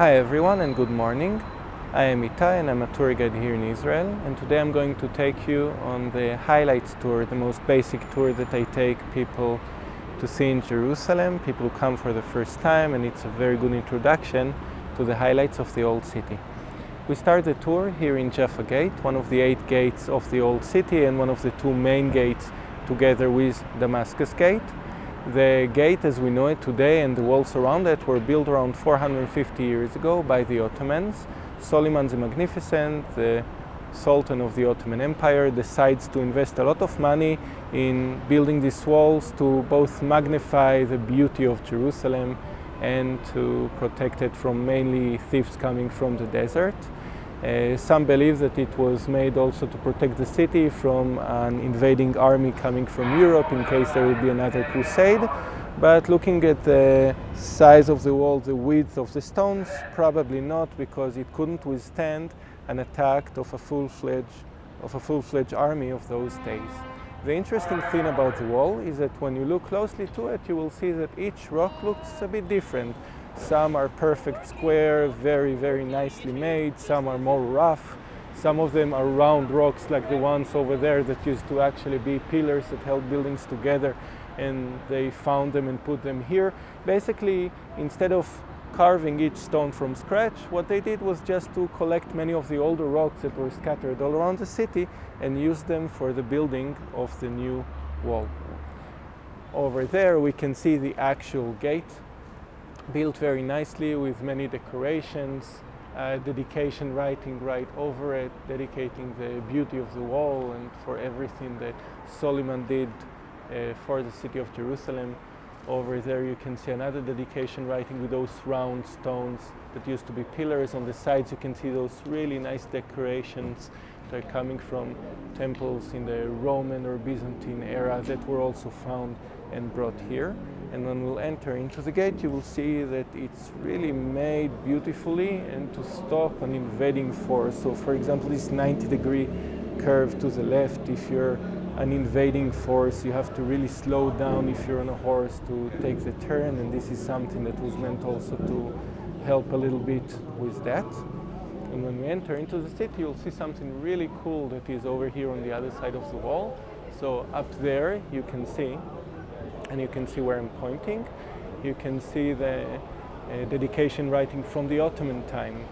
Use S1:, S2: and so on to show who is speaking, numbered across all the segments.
S1: Hi everyone and good morning. I am Itay and I'm a tour guide here in Israel, and today I'm going to take you on the highlights tour, the most basic tour that I take people to see in Jerusalem, people who come for the first time, and it's a very good introduction to the highlights of the old city. We start the tour here in Jaffa Gate, one of the 8 gates of the old city and one of the 2 main gates together with Damascus Gate. The gate as we know it today and the walls around it were built around 450 years ago by the Ottomans. Suleiman the Magnificent, the Sultan of the Ottoman Empire, decides to invest a lot of money in building these walls to both magnify the beauty of Jerusalem and to protect it from mainly thieves coming from the desert. Some believe that it was made also to protect the city from an invading army coming from Europe in case there would be another crusade. But looking at the size of the wall, the width of the stones, probably not, because it couldn't withstand an attack of a full-fledged army of those days. The interesting thing about the wall is that when you look closely to it, you will see that each rock looks a bit different. Some are perfect square, very, very nicely made. Some are more rough. Some of them are round rocks like the ones over there that used to actually be pillars that held buildings together, and they found them and put them here. Basically, instead of carving each stone from scratch, what they did was just to collect many of the older rocks that were scattered all around the city and use them for the building of the new wall. Over there we can see the actual gate, built very nicely with many decorations, dedication writing right over it, dedicating the beauty of the wall and for everything that Suleiman did for the city of Jerusalem. Over there you can see another dedication writing with those round stones that used to be pillars. On the sides you can see those really nice decorations that are coming from temples in the Roman or Byzantine era that were also found and brought here. And when we'll enter into the gate, you will see that it's really made beautifully and to stop an invading force. So for example, this 90-degree curve to the left, if you're an invading force, you have to really slow down if you're on a horse to take the turn, and this is something that was meant also to help a little bit with that. And when we enter into the city, you'll see something really cool that is over here on the other side of the wall. So up there you can see, and you can see where I'm pointing, you can see the dedication writing from the Ottoman time.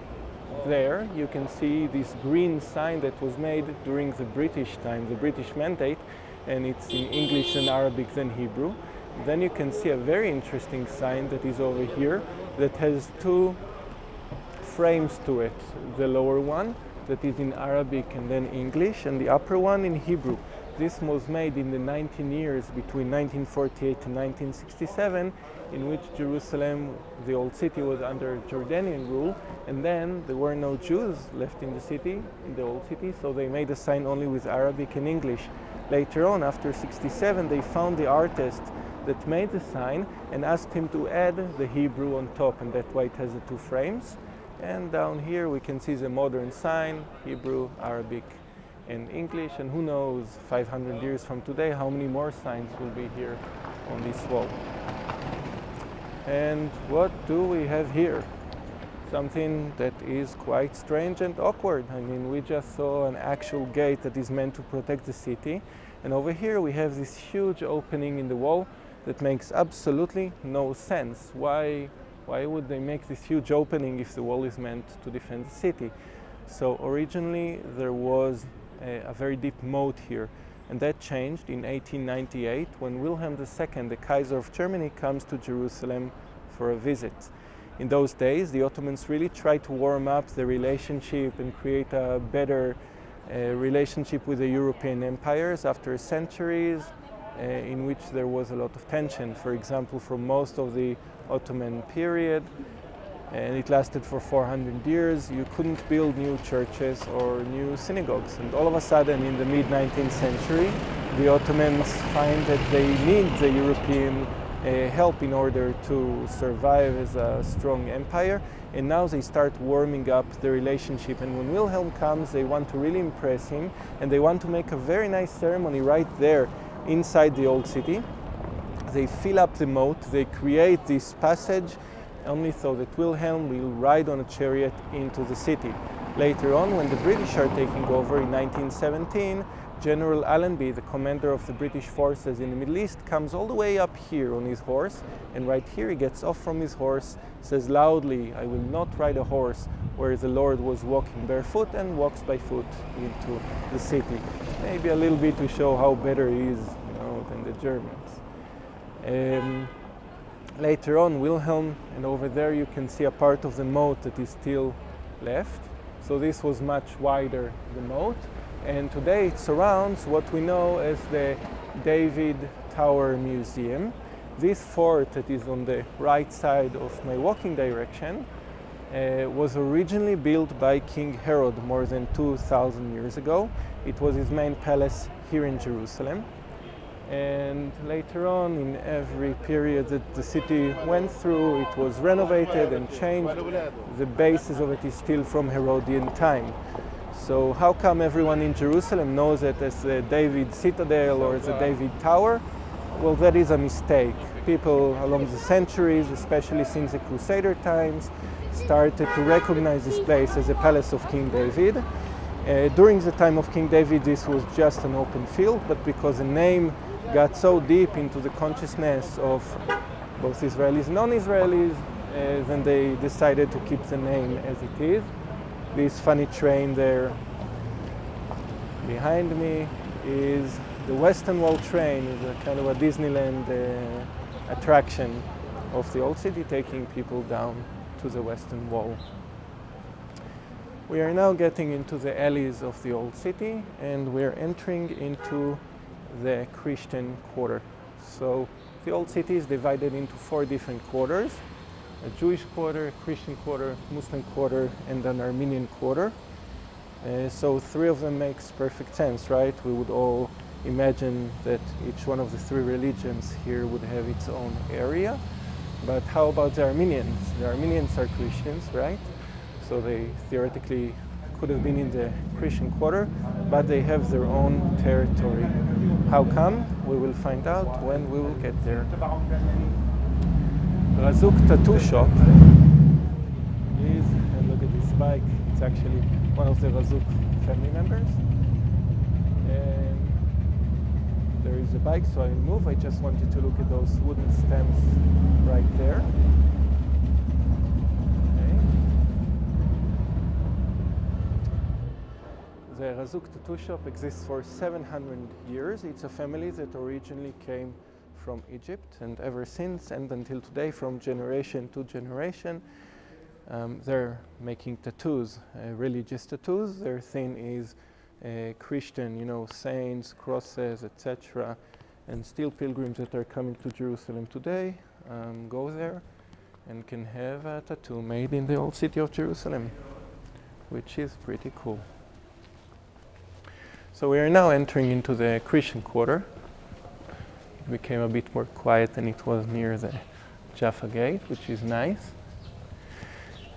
S1: There you can see this green sign that was made during the British time, the British Mandate, and it's in English and Arabic then Hebrew. Then you can see a very interesting sign that is over here that has 2 frames to it. The lower one that is in Arabic and then English, and the upper one in Hebrew. This was made in the 19 years between 1948 and 1967, in which Jerusalem, the old city, was under Jordanian rule, and then there were no Jews left in the city, in the old city, so they made a sign only with Arabic and English. Later on, after 67, they found the artist that made the sign and asked him to add the Hebrew on top, and that's why it has the 2 frames. And down here we can see the modern sign, Hebrew, Arabic, and English, and who knows 500 years from today how many more signs will be here on this wall. And what do we have here? Something that is quite strange and awkward. I mean, we just saw an actual gate that is meant to protect the city, and over here we have this huge opening in the wall that makes absolutely no sense. Why would they make this huge opening if the wall is meant to defend the city? So originally there was a very deep moat here, and that changed in 1898 when Wilhelm II, the Kaiser of Germany, comes to Jerusalem for a visit. In those days, the Ottomans really tried to warm up the relationship and create a better relationship with the European empires after centuries in which there was a lot of tension. For example, for most of the Ottoman period, and it lasted for 400 years, you couldn't build new churches or new synagogues. And all of a sudden, in the mid-19th century, the Ottomans find that they need the European help in order to survive as a strong empire, and now they start warming up the relationship. And when Wilhelm comes, they want to really impress him, and they want to make a very nice ceremony right there inside the old city. They fill up the moat, they create this passage only so that Wilhelm will ride on a chariot into the city. Later on, when the British are taking over in 1917, General Allenby, the commander of the British forces in the Middle East, comes all the way up here on his horse, and right here he gets off from his horse, says loudly, "I will not ride a horse," where the Lord was walking barefoot, and walks by foot into the city. Maybe a little bit to show how better he is, than the Germans. Later on, Wilhelm, and over there you can see a part of the moat that is still left. So this was much wider, the moat. And today it surrounds what we know as the David Tower Museum. This fort that is on the right side of my walking direction was originally built by King Herod more than 2,000 years ago. It was his main palace here in Jerusalem. And later on, in every period that the city went through, it was renovated and changed. The basis of it is still from Herodian time. So how come everyone in Jerusalem knows it as the David Citadel or the David Tower? Well, that is a mistake. People along the centuries, especially since the Crusader times, started to recognize this place as a palace of King David. During the time of King David, this was just an open field, but because the name got so deep into the consciousness of both Israelis and non-Israelis, then they decided to keep the name as it is. This funny train there behind me is the Western Wall train. It's a kind of a Disneyland attraction of the old city, taking people down to the Western Wall. We are now getting into the alleys of the old city, and we're entering into the Christian quarter. So the old city is divided into 4 different quarters: a Jewish quarter, a Christian quarter, Muslim quarter, and an Armenian quarter. So 3 of them makes perfect sense, right? We would all imagine that each one of the 3 religions here would have its own area. But how about the Armenians? The Armenians are Christians, right? So they theoretically could have been in the Christian quarter, but they have their own territory. How come? We will find out when we will get there. Razouk tattoo shop is, and look at this bike, it's actually one of the Razouk family members. And there is a bike, so I move. I just wanted to look at those wooden stamps right there. The Razouk tattoo shop exists for 700 years. It's a family that originally came from Egypt, and ever since and until today, from generation to generation, they're making tattoos, religious tattoos. Their thing is Christian, saints, crosses, etc. And still pilgrims that are coming to Jerusalem today go there and can have a tattoo made in the old city of Jerusalem, which is pretty cool. So we are now entering into the Christian quarter. It became a bit more quiet than it was near the Jaffa gate, which is nice.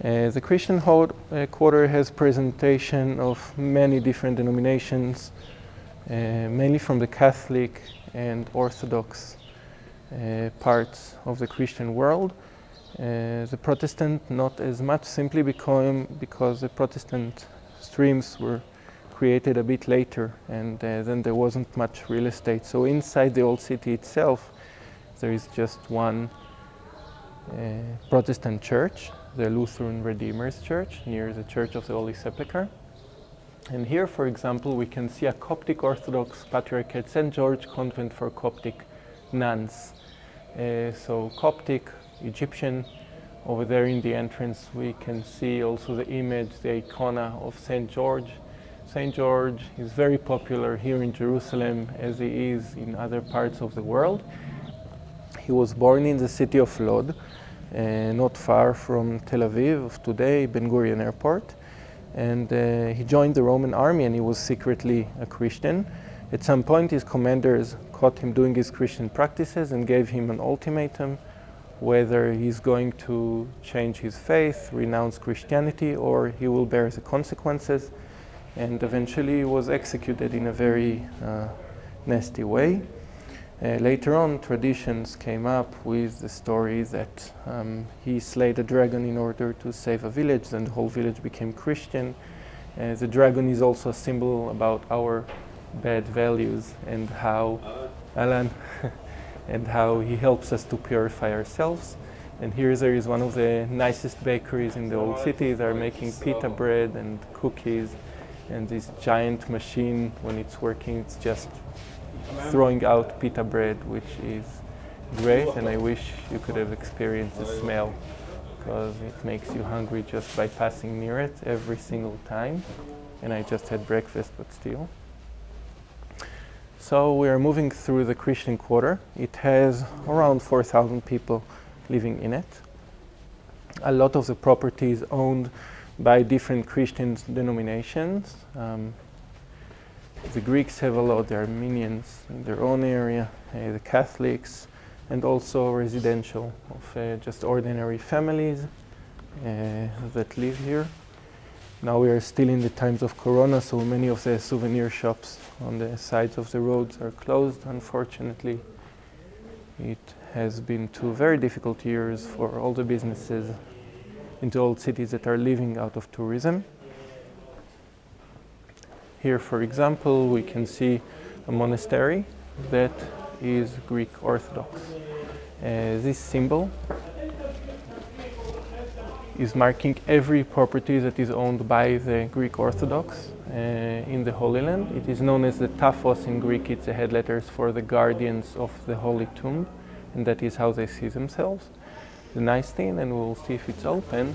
S1: The Christian quarter has presentation of many different denominations, mainly from the Catholic and Orthodox parts of the Christian world. The Protestant not as much, simply because the Protestant streams were created a bit later, and then there wasn't much real estate. So inside the old city itself, there is just one Protestant church, the Lutheran Redeemer's Church, near the Church of the Holy Sepulchre. And here, for example, we can see a Coptic Orthodox Patriarchate St.George convent for Coptic nuns. So Coptic, Egyptian. Over there in the entrance we can see also the image, the icona of St. George. St. George is very popular here in Jerusalem, as he is in other parts of the world. He was born in the city of Lod, not far from Tel Aviv of today, Ben Gurion Airport. And he joined the Roman army, and he was secretly a Christian. At some point his commanders caught him doing his Christian practices and gave him an ultimatum whether he's going to change his faith, renounce Christianity, or he will bear the consequences. And eventually he was executed in a very nasty way. Later on, traditions came up with the story that he slayed a dragon in order to save a village, and the whole village became Christian. The dragon is also a symbol about our bad values and how Alan and how he helps us to purify ourselves. And here there is one of the nicest bakeries in the old city. They're making pita bread and cookies, and this giant machine, when it's working, it's just throwing out pita bread, which is great, and I wish you could have experienced the smell, because it makes you hungry just by passing near it every single time. And I just had breakfast, but still. So we are moving through the Christian quarter. It has around 4,000 people living in it. A lot of the property is owned by different Christian denominations. The Greeks have a lot, the Armenians in their own area, the Catholics, and also residential of just ordinary families that live here. Now we are still in the times of Corona, so many of the souvenir shops on the sides of the roads are closed, unfortunately. It has been 2 very difficult years for all the businesses in the old cities that are living out of tourism. Here, for example, we can see a monastery that is Greek Orthodox. This symbol is marking every property that is owned by the Greek Orthodox in the Holy Land. It is known as the taphos in Greek. It's the head letters for the guardians of the Holy Tomb, and that is how they see themselves. The nice thing, and we'll see if it's open,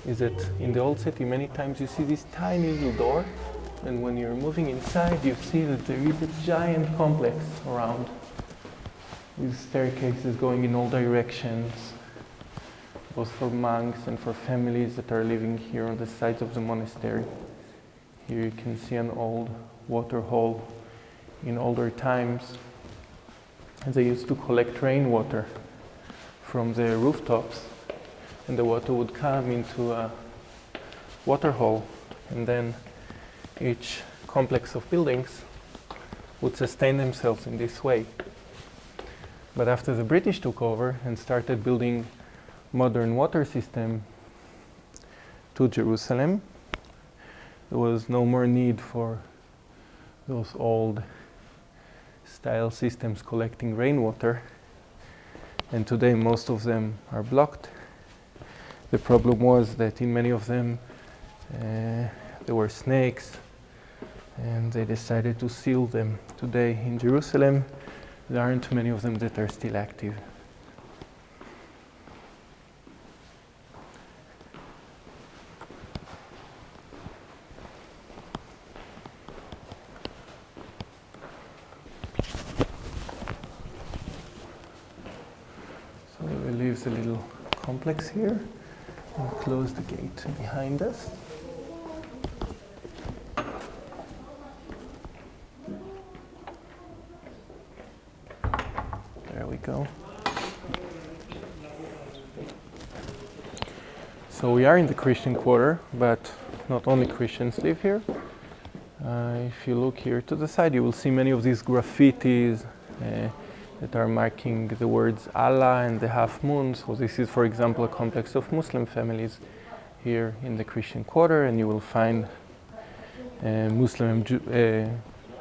S1: is that in the old city many times you see this tiny little door, and when you're moving inside you see that there is a giant complex around with staircases going in all directions, both for monks and for families that are living here on the sides of the monastery. Here you can see an old water hole. In older times, they used to collect rainwater from the rooftops, and the water would come into a water hole, and then each complex of buildings would sustain themselves in this way. But after the British took over and started building modern water system to Jerusalem, there was no more need for those old style systems collecting rainwater, and today most of them are blocked. The problem was that in many of them there were snakes, and they decided to seal them. Today in Jerusalem there aren't many of them that are still active. So we leave the little complex here and close the gate behind us. There we go. So we are in the Christian quarter, but not only Christians live here. If you look here to the side, you will see many of these graffitis that are marking the words Allah and the half moon. So this is, for example, a complex of Muslim families here in the Christian quarter, and you will find Muslim,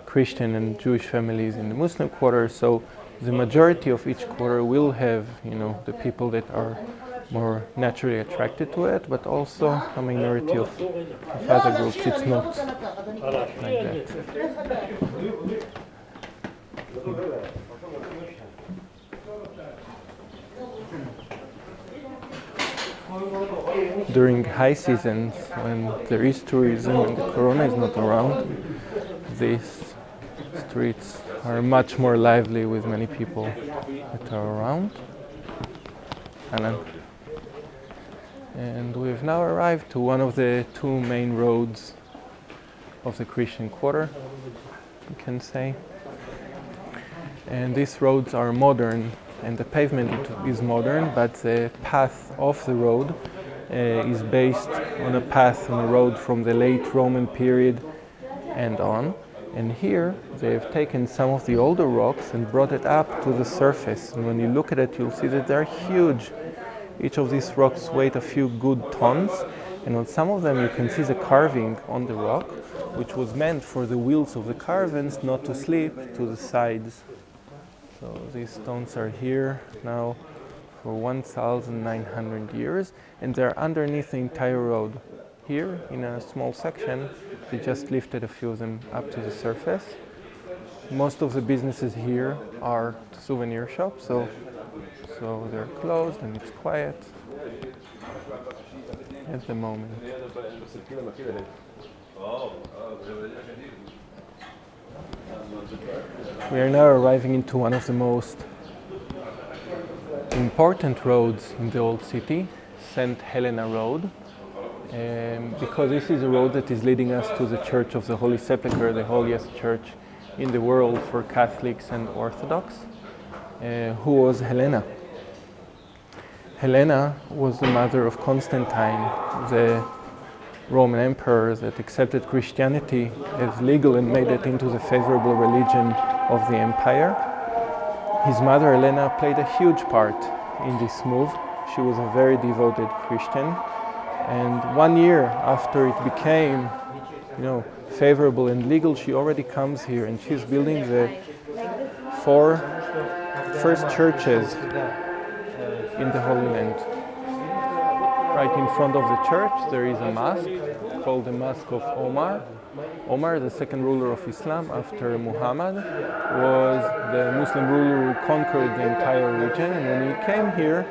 S1: Christian and Jewish families in the Muslim quarter. So the majority of each quarter will have, the people that are more naturally attracted to it, but also a minority of other groups. It's not like that. During high seasons, when there is tourism and the corona is not around, these streets are much more lively with many people that are around. And we've now arrived to one of the 2 main roads of the Christian quarter, you can say. And these roads are modern, and the pavement is modern, but the path of the road is based on a path on a road from the late Roman period and on. And here they have taken some of the older rocks and brought it up to the surface. And when you look at it, you'll see that they're huge. Each of these rocks weighed a few good tons. And on some of them you can see the carving on the rock, which was meant for the wheels of the caravans not to slip to the sides. So these stones are here now for 1,900 years, and they're underneath the entire road. Here, in a small section, they just lifted a few of them up to the surface. Most of the businesses here are souvenir shops, so they're closed and it's quiet at the moment. We are now arriving into one of the most important roads in the old city, St. Helena Road, because this is a road that is leading us to the Church of the Holy Sepulchre, the holiest church in the world for Catholics and Orthodox. Who was Helena? Helena was the mother of Constantine, the Roman emperor that accepted Christianity as legal and made it into the favorable religion of the empire. His mother Helena played a huge part in this move. She was a very devoted Christian, and 1 year after it became, favorable and legal, she already comes here and she's building the 4 first churches in the Holy Land. Right in front of the church there is a masque called the Masque of Omar. Omar, the second ruler of Islam after Muhammad, was the Muslim ruler who conquered the entire region, and when he came here,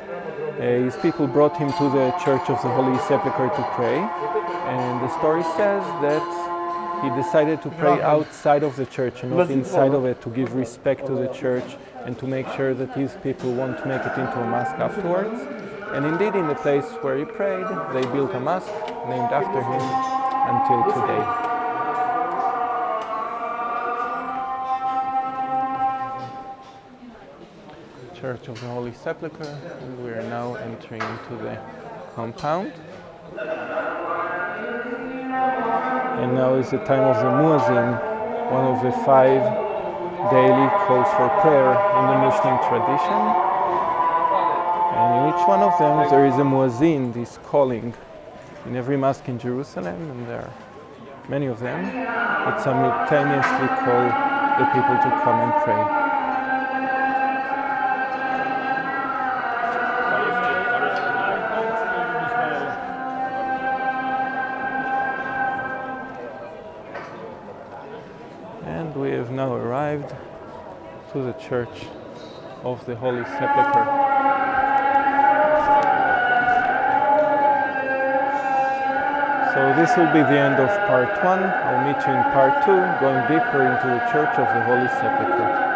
S1: his people brought him to the Church of the Holy Sepulchre to pray, and the story says that he decided to pray outside of the church and not inside of it, to give respect to the church and to make sure that his people won't make it into a mosque afterwards. And indeed, in the place where he prayed, they built a mosque named after him until today. Church of the Holy Sepulchre, and we are now entering into the compound. And now is the time of the muezzin, one of the 5 daily calls for prayer in the Muslim tradition. And in each one of them there is a muezzin, this calling, in every mosque in Jerusalem, and there are many of them that simultaneously call the people to come and pray. And we have now arrived to the Church of the Holy Sepulchre. So this will be the end of part 1. I'll meet you in part 2, going deeper into the Church of the Holy Sepulchre.